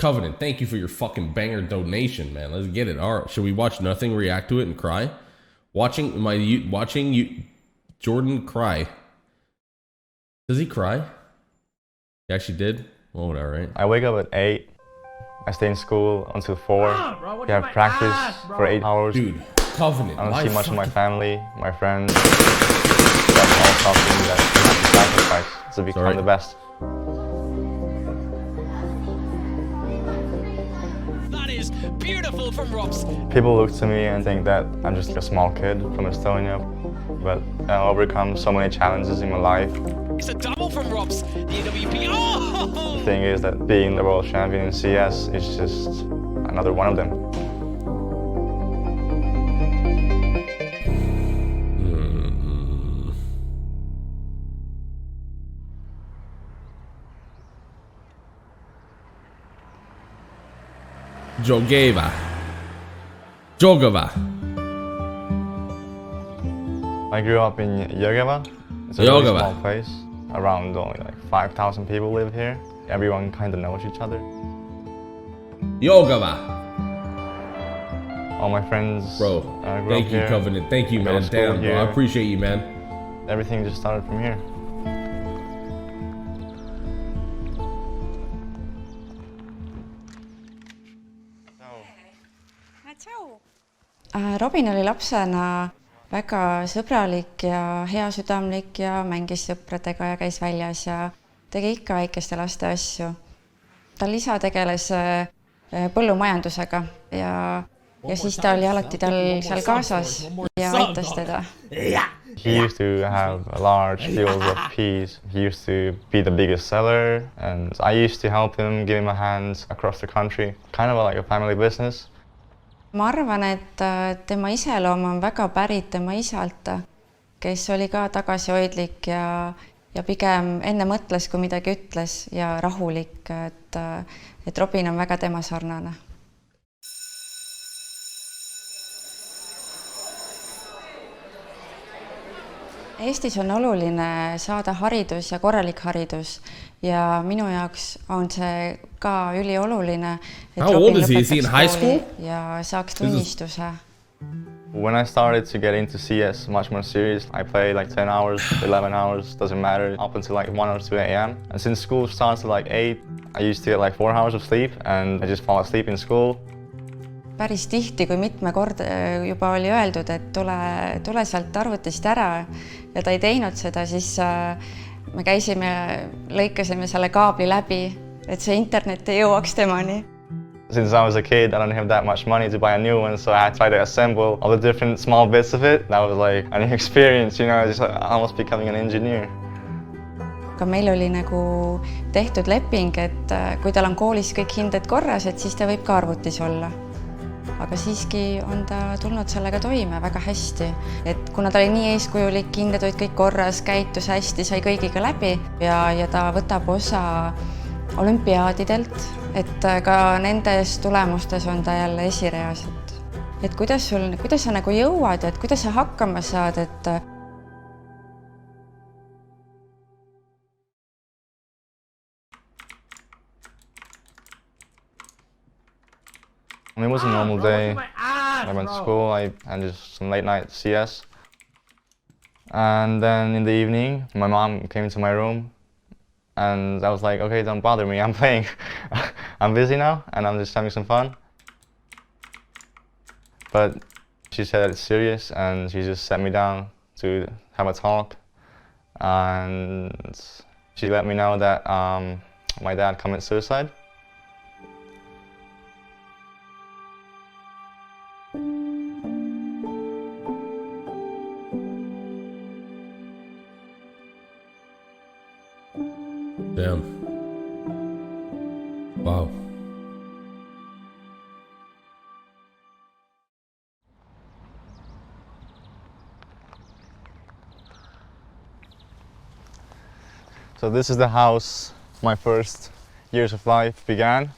Covenant, thank you for your fucking banger donation, man. Let's get it. All right, should we watch nothing, react to it, and cry? Watching Jordan cry. Does he cry? He actually did? Well, whatever, right? I wake up at 8. I stay in school until 4. We have practice for 8 hours. Dude, Covenant. I don't see much of my family, my friends. That's all something that you have to sacrifice to become the best. That is beautiful from Ropz. People look to me and think that I'm just a small kid from Estonia, but I overcome so many challenges in my life. It's a double from Ropz. The AWP. Oh! The thing is that being the world champion in CS is just another one of them. Jogava. I grew up in Jogava. It's a really small place. Around only like 5,000 people live here. Everyone kind of knows each other. Jogava. All my friends. Bro, thank you, Covenant. Thank you, man. Damn, bro. I appreciate you, man. Everything just started from here. Robin oli lapsena väga sõbralik ja heasüdamlik ja mängis sõpradega ja käis väljas ja tegi ikka väikeste laste asju. Tal isa tegeles põllumajandusega ja siis ta oli alati tal seal kaasas ja aitas teda. He used to have large fields of peas. He used to be the biggest seller, and I used to help him, give him a hand across the country. Kind of like a family business. Ma arvan, et tema iseloom on väga pärit tema isalt, kes oli ka tagasihoidlik ja pigem enne mõtles, kui midagi ütles ja rahulik, et Robin on väga tema sarnane. Eestis on oluline saada haridus ja korralik haridus ja minu jaoks on see ka ülioluline, et Robin lõpetaks kooli ja saaks tunnistuse. When I started to get into CS much more serious, I played like 10 hours, 11 hours, doesn't matter, up until like 1 or 2 a.m. And since school starts at like 8, I used to get like 4 hours of sleep and I just fall asleep in school. Päris tihti, kui mitme kord juba oli öeldud, et tule sealt arvutist ära ja ta ei teinud seda, siis me käisime, lõikasime selle kaabli läbi, et see internet ei jõuaks temani. Since I was a kid, I don't have that much money to buy a new one, so I tried to assemble all the different small bits of it. That was like a new experience, you know, just almost becoming an engineer. Aga meil oli nagu tehtud leping, et kui tal on koolis kõik hinded korras, et siis ta võib ka arvutis olla. Aga siiski on ta tulnud sellega toime väga hästi. Et kuna ta oli nii eeskujulik, hinded olid kõik korras, käitus hästi, sai kõigiga läbi ja ta võtab osa olümpiaadidelt, et ka nendes tulemustes on ta jälle esireas. Et kuidas sa nagu jõuad ja et kuidas sa hakkama saad, et It was a normal day. I went to school, I had just some late night CS. And then in the evening, my mom came into my room and I was like, okay, don't bother me, I'm playing. I'm busy now and I'm just having some fun. But she said it's serious and she just sat me down to have a talk. And she let me know that my dad committed suicide. Damn. Wow. So this is the house my first years of life began.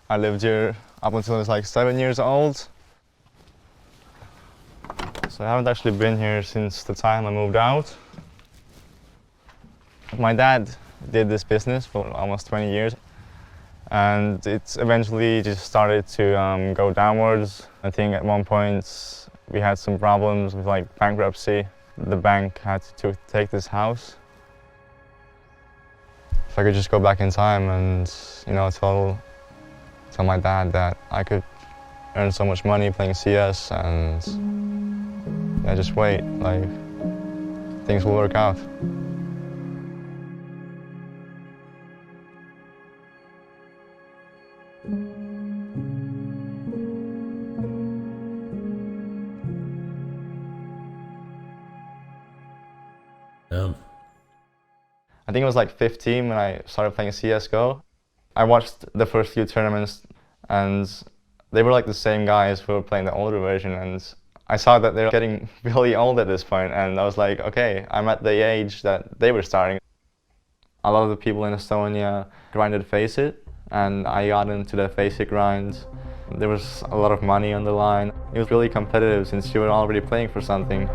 I lived here up until I was like 7 years old. So I haven't actually been here since the time I moved out. My dad did this business for almost 20 years. And it eventually just started to go downwards. I think at one point we had some problems with like bankruptcy. The bank had to take this house. If I could just go back in time and, you know, tell my dad that I could earn so much money playing CS and yeah, just wait, like things will work out. I think it was like 15 when I started playing CSGO. I watched the first few tournaments and they were like the same guys who were playing the older version, and I saw that they were getting really old at this point, and I was like, okay, I'm at the age that they were starting. A lot of the people in Estonia grinded Faceit, and I got into the Faceit grind. There was a lot of money on the line. It was really competitive since you were already playing for something.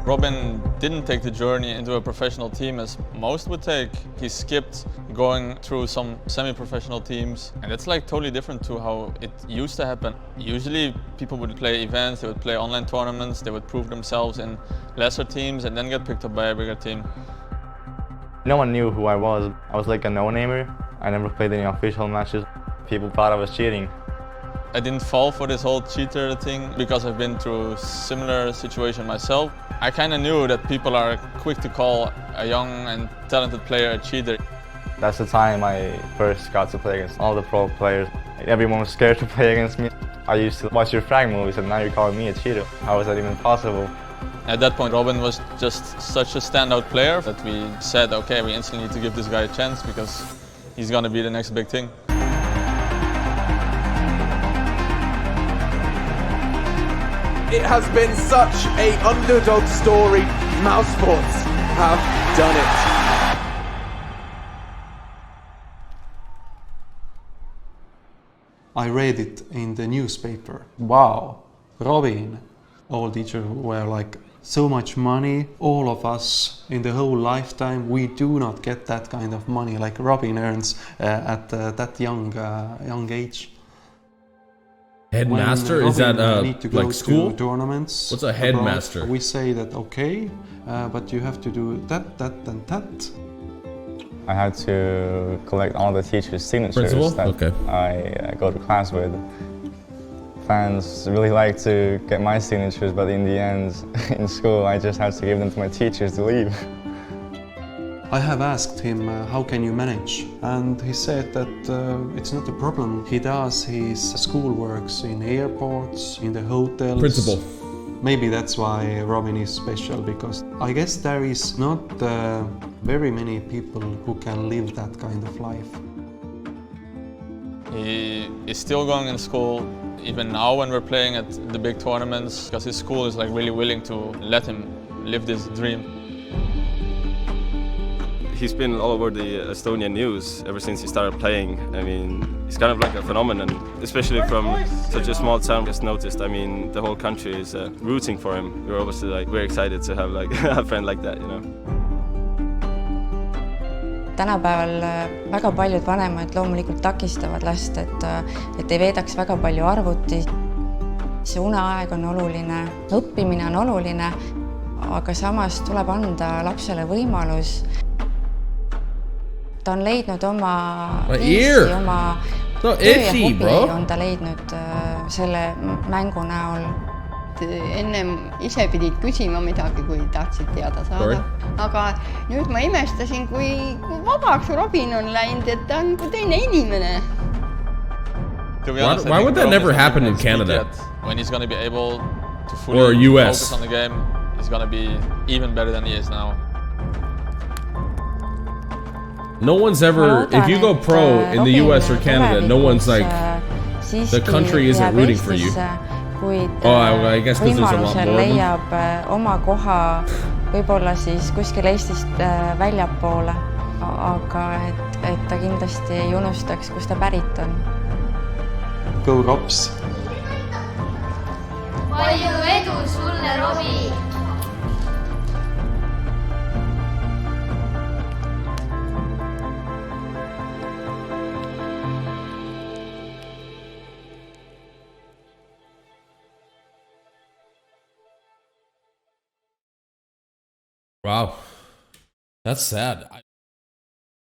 Robin didn't take the journey into a professional team as most would take. He skipped going through some semi-professional teams, and it's like totally different to how it used to happen. Usually people would play events, they would play online tournaments, they would prove themselves in lesser teams and then get picked up by a bigger team. No one knew who I was. I was like a no-namer. I never played any official matches. People thought I was cheating. I didn't fall for this whole cheater thing because I've been through a similar situation myself. I kind of knew that people are quick to call a young and talented player a cheater. That's the time I first got to play against all the pro players. Everyone was scared to play against me. I used to watch your frag movies and now you're calling me a cheater. How is that even possible? At that point, Robin was just such a standout player that we said, okay, we instantly need to give this guy a chance because he's going to be the next big thing. It has been such an underdog story. Mousesports have done it. I read it in the newspaper. Wow, Robin. All teachers were like, so much money, all of us in the whole lifetime, we do not get that kind of money like Robin earns at that young age. Headmaster? Is that like school? Tournaments. What's a headmaster? Abroad, we say that okay, but you have to do that, and that. I had to collect all the teachers' signatures that I go to class with. Fans really like to get my signatures, but in the end, in school, I just had to give them to my teachers to leave. I have asked him, how can you manage? And he said that it's not a problem. He does his schoolworks in airports, in the hotels. Principal. Maybe that's why Robin is special, because I guess there is not very many people who can live that kind of life. He is still going in school, even now when we're playing at the big tournaments, because his school is like really willing to let him live this dream. He's been all over the Estonian news ever since he started playing. I mean, he's kind of like a phenomenon, especially from such a small town. Just noticed, I mean, the whole country is rooting for him. We're obviously like very excited to have like a friend like that, you know. Tänapäeval väga paljud vanemad loomulikult takistavad last, et ei veedaks väga palju arvutis. See uneaeg on oluline, õppimine on oluline, aga samas tuleb anda lapsele võimalus. Ta on leidnud oma viisi, oma töö ja hobi on ta leidnud selle mängu näol. Ennem ise pidid küsima midagi, kui tahtsid teada saada. Aga nüüd ma imestasin, kui vabaks Robin on läinud, et ta on teine inimene. Why would that never happen in Canada? When he's going to be able to fully focus on the game, he's going to be even better than he is now. No one's ever, if you go pro in the US or Canada, no one's like, the country isn't rooting for you. Oh, I guess because there's a lot more of them. Leiab oma koha võib-olla siis kuskil Eestist väljapoole, aga et ta kindlasti ei unustaks, kus ta pärit on. Go Ropz! Palju edu sulle, Robi! Wow. That's sad.